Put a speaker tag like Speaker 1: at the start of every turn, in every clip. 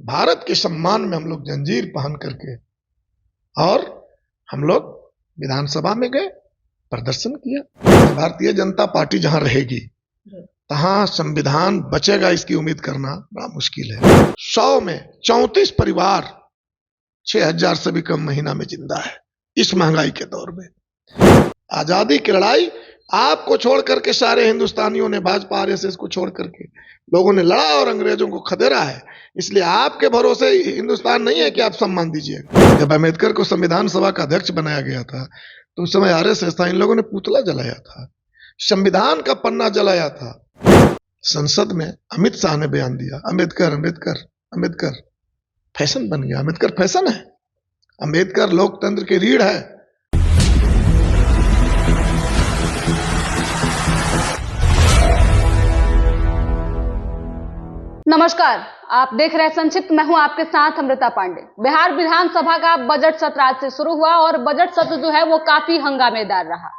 Speaker 1: भारत के सम्मान में हम लोग जंजीर पहन करके और हम लोग विधानसभा में गए, प्रदर्शन किया। भारतीय जनता पार्टी जहां रहेगी तहां संविधान बचेगा, इसकी उम्मीद करना बड़ा मुश्किल है। 100 में 34 परिवार 6,000 से भी कम महीना में जिंदा है इस महंगाई के दौर में। आजादी की लड़ाई आपको छोड़ करके सारे हिंदुस्तानियों ने, भाजपा आरएसएस को छोड़ करके लोगों ने लड़ा और अंग्रेजों को खदेड़ा है। इसलिए आपके भरोसे हिंदुस्तान नहीं है कि आप सम्मान दीजिएगा। जब अम्बेडकर को संविधान सभा का अध्यक्ष बनाया गया था तो उस समय आरएसएस था, इन लोगों ने पुतला जलाया था, संविधान का पन्ना जलाया था। संसद में अमित शाह ने बयान दिया, अम्बेडकर अम्बेडकर अम्बेडकर। फैशन बन गया, अम्बेडकर फैशन है। अम्बेडकर लोकतंत्र की रीढ़ है।
Speaker 2: नमस्कार, आप देख रहे हैं संक्षिप्त। मैं हूं आपके साथ अमृता पांडे। बिहार विधानसभा का बजट सत्र आज से शुरू हुआ और बजट सत्र जो है वो काफी हंगामेदार रहा।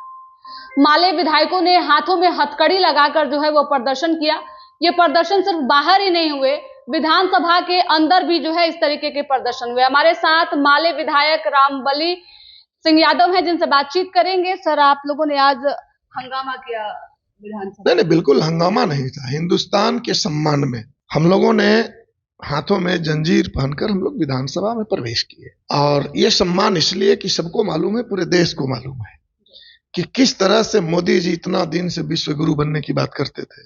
Speaker 2: माले विधायकों ने हाथों में हथकड़ी लगाकर जो है वो प्रदर्शन किया। ये प्रदर्शन सिर्फ बाहर ही नहीं हुए, विधानसभा के अंदर भी जो है इस तरीके के प्रदर्शन हुए। हमारे साथ माले विधायक रामबली सिंह यादव हैं, जिनसे बातचीत करेंगे। सर, आप लोगों ने आज हंगामा किया विधानसभा?
Speaker 1: नहीं, बिल्कुल हंगामा नहीं था। हिंदुस्तान के सम्मान में हम लोगों ने हाथों में जंजीर पहनकर हम लोग विधानसभा में प्रवेश किए। और ये सम्मान इसलिए कि सबको मालूम है, पूरे देश को मालूम है कि किस तरह से मोदी जी इतना दिन से विश्व गुरु बनने की बात करते थे।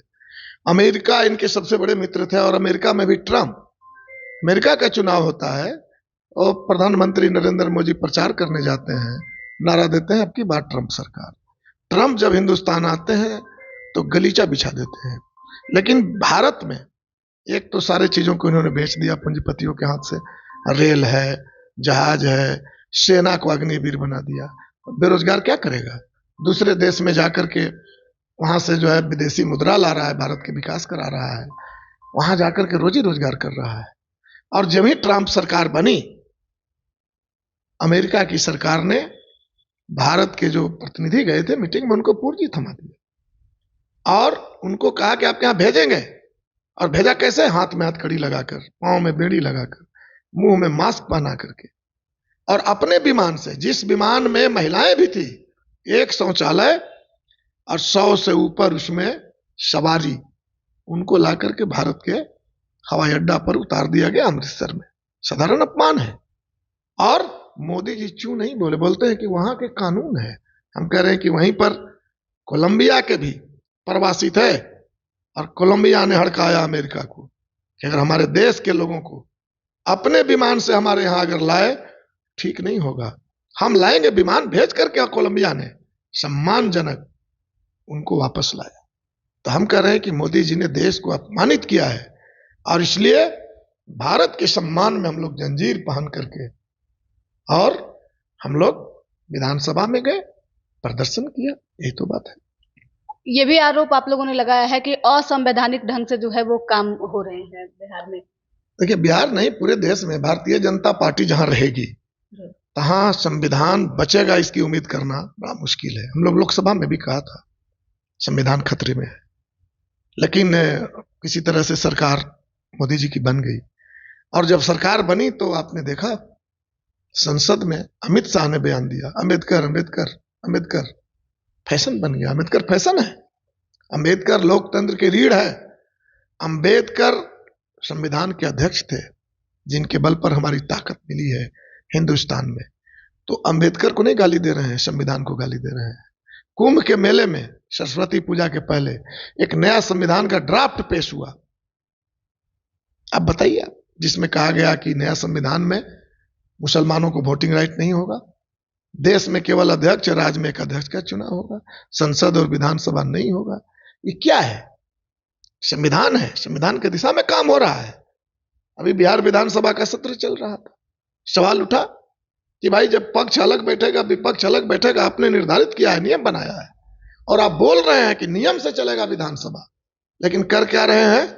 Speaker 1: अमेरिका इनके सबसे बड़े मित्र थे और अमेरिका में भी ट्रंप, अमेरिका का चुनाव होता है और प्रधानमंत्री नरेंद्र मोदी प्रचार करने जाते हैं, नारा देते हैं, अब की बार ट्रंप सरकार। ट्रंप जब हिंदुस्तान आते हैं तो गलीचा बिछा देते हैं। लेकिन भारत में एक तो सारे चीजों को इन्होंने बेच दिया पूंजीपतियों के हाथ से। रेल है, जहाज है, सेना को अग्निवीर बना दिया। बेरोजगार क्या करेगा? दूसरे देश में जाकर के वहां से जो है विदेशी मुद्रा ला रहा है, भारत के विकास करा रहा है, वहां जाकर के रोजी रोजगार कर रहा है। और जब ही ट्रंप सरकार बनी, अमेरिका की सरकार ने भारत के जो प्रतिनिधि गए थे मीटिंग में, उनको पूर्जी थमा दिया और उनको कहा कि आप यहां भेजेंगे। और भेजा कैसे? हाथ में हथकड़ी लगाकर, पांव में बेड़ी लगाकर, मुंह में मास्क पहना करके। और अपने विमान से, जिस विमान में महिलाएं भी थी, एक शौचालय और 100 से ऊपर उसमें सवारी, उनको ला करके भारत के हवाई अड्डा पर उतार दिया गया अमृतसर में। साधारण अपमान है। और मोदी जी चूं नहीं बोले, बोलते हैं कि वहां के कानून है। हम कह रहे हैं कि वहीं पर कोलंबिया के भी प्रवासी थे और कोलंबिया ने हड़काया अमेरिका को कि अगर हमारे देश के लोगों को अपने विमान से हमारे यहां अगर लाए, ठीक नहीं होगा, हम लाएंगे। विमान भेज करके कोलंबिया ने सम्मानजनक उनको वापस लाया। तो हम कह रहे हैं कि मोदी जी ने देश को अपमानित किया है और इसलिए भारत के सम्मान में हम लोग जंजीर पहन करके और हम लोग विधानसभा में गए, प्रदर्शन किया। यही तो बात है।
Speaker 2: ये भी आरोप आप लोगों ने लगाया है कि असंवैधानिक ढंग से जो है वो काम हो रहे हैं बिहार में।
Speaker 1: देखिए, बिहार नहीं, पूरे देश में भारतीय जनता पार्टी जहां रहेगी तहां संविधान बचेगा, इसकी उम्मीद करना बड़ा मुश्किल है। हम लोग लोकसभा में भी कहा था संविधान खतरे में है, लेकिन किसी तरह से सरकार मोदी जी की बन गई। और जब सरकार बनी तो आपने देखा संसद में अमित शाह ने बयान दिया, अम्बेडकर अम्बेडकर अम्बेडकर। फैशन बन गया, अम्बेडकर फैशन है। अम्बेडकर लोकतंत्र की रीढ़ है। अम्बेडकर संविधान के अध्यक्ष थे, जिनके बल पर हमारी ताकत मिली है हिंदुस्तान में। तो अम्बेडकर को नहीं गाली दे रहे हैं, संविधान को गाली दे रहे हैं। कुंभ के मेले में सरस्वती पूजा के पहले एक नया संविधान का ड्राफ्ट पेश हुआ। अब बताइए, जिसमें कहा गया कि नया संविधान में मुसलमानों को वोटिंग राइट नहीं होगा, देश में केवल अध्यक्ष, राज्य में एक अध्यक्ष का चुनाव होगा, संसद और विधानसभा नहीं होगा। ये क्या है? संविधान है, संविधान की दिशा में काम हो रहा है। अभी बिहार विधानसभा का सत्र चल रहा था, सवाल उठा कि भाई जब पक्ष अलग बैठेगा, विपक्ष अलग बैठेगा, आपने निर्धारित किया है, नियम बनाया है, और आप बोल रहे हैं कि नियम से चलेगा विधानसभा, लेकिन कर क्या रहे हैं?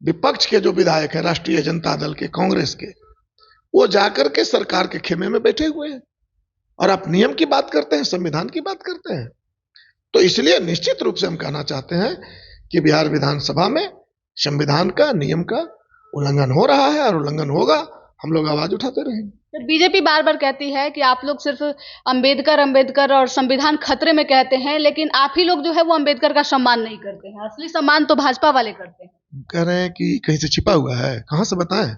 Speaker 1: विपक्ष के जो विधायक हैं, राष्ट्रीय जनता दल के, कांग्रेस के, वो जाकर के सरकार के खेमे में बैठे हुए हैं और आप नियम की बात करते हैं, संविधान की बात करते हैं। तो इसलिए निश्चित रूप से हम कहना चाहते हैं कि बिहार विधानसभा में संविधान का, नियम का उल्लंघन हो रहा है और उल्लंघन होगा, हम लोग आवाज उठाते रहेंगे।
Speaker 2: बीजेपी बार बार कहती है कि आप लोग सिर्फ अंबेडकर अंबेडकर और संविधान खतरे में कहते हैं, लेकिन आप ही लोग जो है वो अंबेडकर का सम्मान नहीं करते हैं। असली सम्मान तो भाजपा वाले करते हैं।
Speaker 1: कह रहे हैं कि कहीं से छिपा हुआ है, कहां से बताएं?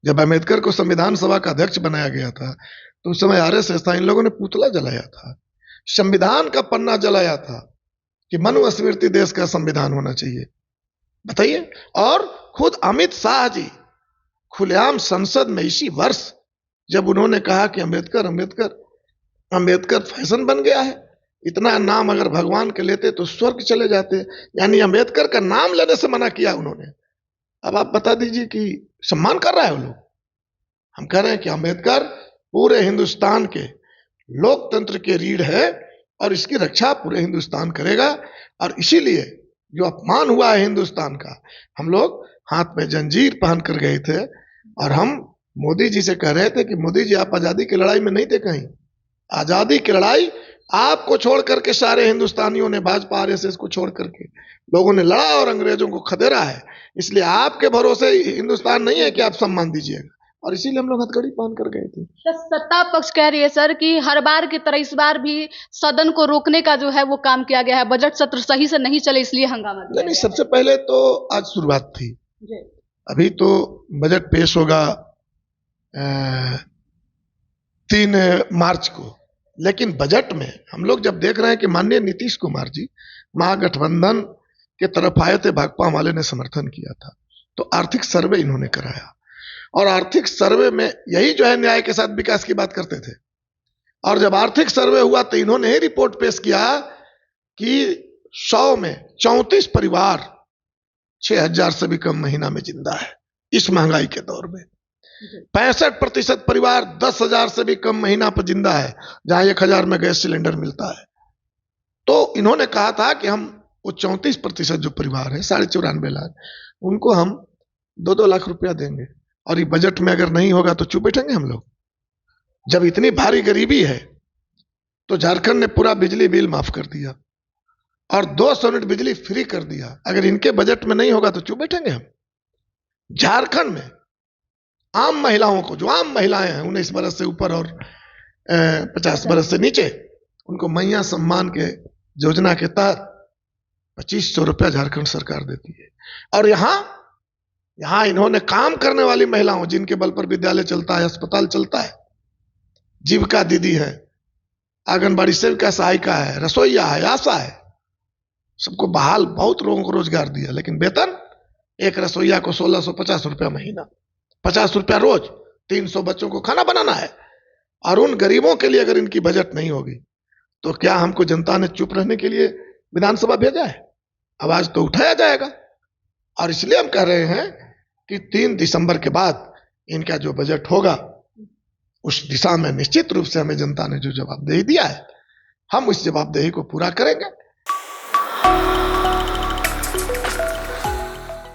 Speaker 1: जब अम्बेडकर को संविधान सभा का अध्यक्ष बनाया गया था तो उस समय आरएसएस था, इन लोगों ने पुतला जलाया था, संविधान का पन्ना जलाया था कि मनुस्मृति देश का संविधान होना चाहिए। बताइए। और खुद अमित शाह जी खुलेआम संसद में इसी वर्ष जब उन्होंने कहा कि अंबेडकर अंबेडकर अंबेडकर फैशन बन गया है, इतना नाम अगर भगवान के लेते तो स्वर्ग चले जाते, यानी अंबेडकर का नाम लेने से मना किया उन्होंने। अब आप बता दीजिए कि सम्मान कर रहा है वो लोग। हम कह रहे हैं कि अंबेडकर पूरे हिंदुस्तान के लोकतंत्र के रीढ़ है और इसकी रक्षा पूरे हिंदुस्तान करेगा। और इसीलिए जो अपमान हुआ है हिंदुस्तान का, हम लोग हाथ में जंजीर पहन कर गए थे और हम मोदी जी से कह रहे थे कि मोदी जी आप आजादी की लड़ाई में नहीं थे कहीं। आजादी की लड़ाई आपको छोड़ करके सारे हिंदुस्तानियों ने, भाजपा आरएसएस को छोड़ करके लोगों ने लड़ा और अंग्रेजों को खदेड़ा है। इसलिए आपके भरोसे हिंदुस्तान नहीं है कि आप सम्मान दीजिएगा, और इसीलिए हम लोग हथकड़ी पहन कर गए थे।
Speaker 2: तो सत्ता पक्ष कह रही है सर कि हर बार की तरह इस बार भी सदन को रोकने का जो है वो काम किया गया है, बजट सत्र सही से नहीं चले इसलिए हंगामा किया
Speaker 1: नहीं,
Speaker 2: गया।
Speaker 1: सबसे पहले तो आज शुरुआत थी
Speaker 2: जी।
Speaker 1: अभी तो बजट पेश होगा 3 मार्च को, लेकिन बजट में हम लोग जब देख रहे हैं कि माननीय नीतीश कुमार जी महागठबंधन के तरफ आए थे, भाकपा वाले ने समर्थन किया था, तो आर्थिक सर्वे इन्होंने कराया और आर्थिक सर्वे में यही जो है न्याय के साथ विकास की बात करते थे। और जब आर्थिक सर्वे हुआ तो इन्होंने ही रिपोर्ट पेश किया कि 100 में 34 परिवार 6,000 से भी कम महीना में जिंदा है इस महंगाई के दौर में। 65% परिवार 10,000 से भी कम महीना पर जिंदा है, जहां 1,000 में गैस सिलेंडर मिलता है। तो इन्होंने कहा था कि हम वो 34% जो परिवार है 94.5 लाख, उनको हम 2-2 लाख रुपया देंगे। और ये बजट में अगर नहीं होगा तो चुप बैठेंगे हम लोग? जब इतनी भारी गरीबी है तो झारखंड ने पूरा बिजली बिल माफ कर दिया और 200 यूनिट बिजली फ्री कर दिया। अगर इनके बजट में नहीं होगा तो चुप बैठेंगे हम? झारखंड में आम महिलाओं को, जो आम महिलाएं हैं 19 बरस से ऊपर और 50 बरस से नीचे, उनको मैया सम्मान के योजना के तहत 2,500 रुपया झारखंड सरकार देती है। और यहां इन्होंने काम करने वाली महिलाओं, जिनके बल पर विद्यालय चलता है, अस्पताल चलता है, जीविका दीदी है, आंगनबाड़ी सेविका सहायिका है, रसोईया है, आशा है, सबको बहाल, बहुत लोगों को रोजगार दिया। लेकिन वेतन एक रसोईया को 1,650 रुपया महीना, 50 रुपया रोज, 300 बच्चों को खाना बनाना है। और उन गरीबों के लिए अगर इनकी बजट नहीं होगी तो क्या हमको जनता ने चुप रहने के लिए विधानसभा भेजा है? आवाज तो उठाया जाएगा। और इसलिए हम कह रहे हैं कि 3 दिसंबर के बाद इनका जो बजट होगा उस दिशा में निश्चित रूप से हमें जनता ने जो जवाबदेही दिया है, हम उस जवाबदेही को पूरा करेंगे।